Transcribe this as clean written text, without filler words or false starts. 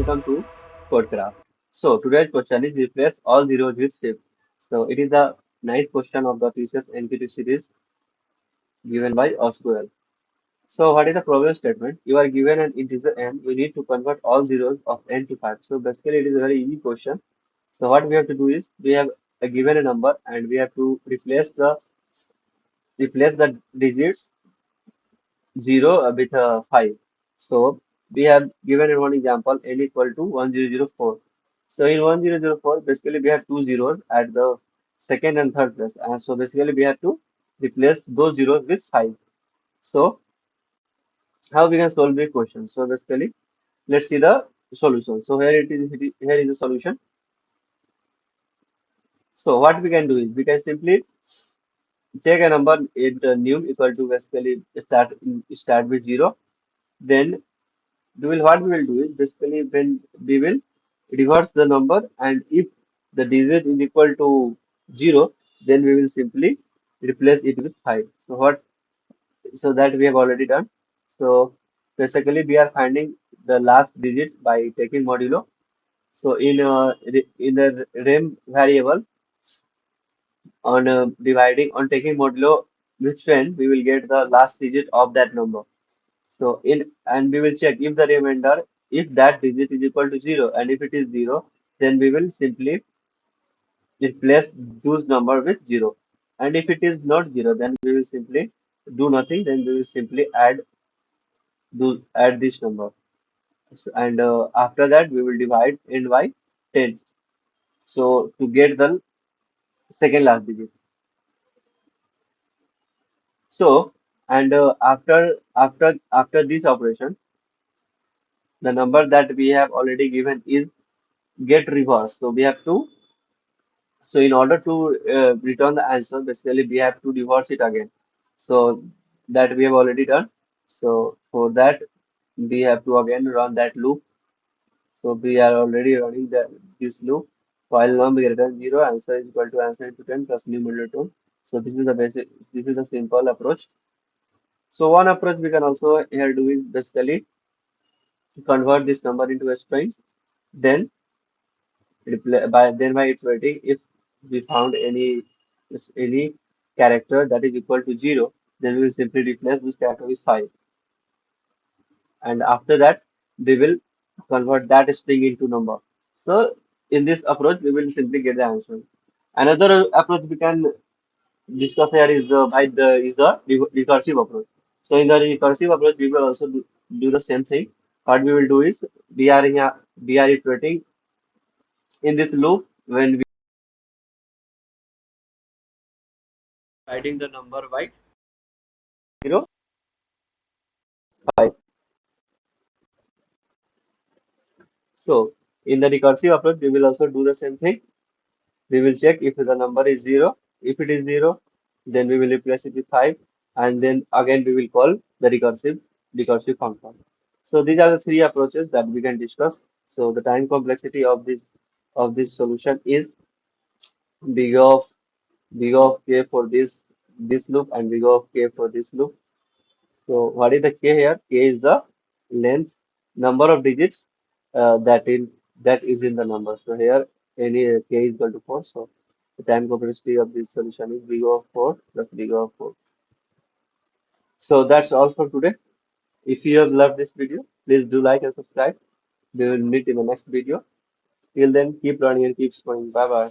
welcome to Codecraft. So today's question is replace all zeros with fifth. So it is the ninth question of the Tcs Nqt series given by Arsh Goyal. So what is the problem statement? You are given an integer n. You need to convert all zeros of n to 5. So basically it is a very easy question. So what we have to do is we have given a number and we have to replace the digits 0 with 5. So we have given in one example n equal to 1004. So in 1004, basically we have two zeros at the second and third place. And so basically we have to replace those zeros with 5. So how we can solve the question? So basically let's see the solution. So here is the solution. So what we can do is we can simply take a number in new equal to basically start with 0. Then what we will do is basically when we will reverse the number, and if the digit is equal to 0, then we will simply replace it with 5. So that we have already done. So basically we are finding the last digit by taking modulo. So in the rem variable, on dividing on taking modulo with trend, we will get the last digit of that number. So and we will check if the remainder, if that digit is equal to 0, and if it is 0, then we will simply replace those number with 0. And if it is not 0, then we will simply do nothing. Then we will simply add this number. And after that we will divide n by 10. So to get the second last digit. So and after this operation, the number that we have already given is get reversed. So we have to, so in order to return the answer, basically we have to reverse it again. So that we have already done. So for that we have to again run that loop. So we are already running this loop. While num greater than 0, answer is equal to answer into 10 plus numerator 2. So this is the simple approach. So one approach we can also here do is basically convert this number into a string, then by iterating, if we found any character that is equal to 0, then we will simply replace this character with 5. And after that we will convert that string into number. So in this approach we will simply get the answer. Another approach we can discuss here is the recursive approach. So in the recursive approach we will also do the same thing. What we will do is we are iterating in this loop when we dividing the number by 0, 5. So in the recursive approach, we will also do the same thing. We will check if the number is 0. If it is 0, then we will replace it with 5, and then again we will call the recursive function. So these are the three approaches that we can discuss. So the time complexity of this solution is big of k for this loop and big of k for this loop. So what is the k here? K is the length, number of digits that is in the number. So here any k is equal to 4. So the time complexity of this solution is big of 4 plus big of 4. So that's all for today. If you have loved this video, please do like and subscribe. We will meet in the next video. Till then, keep learning and keep exploring. Bye bye.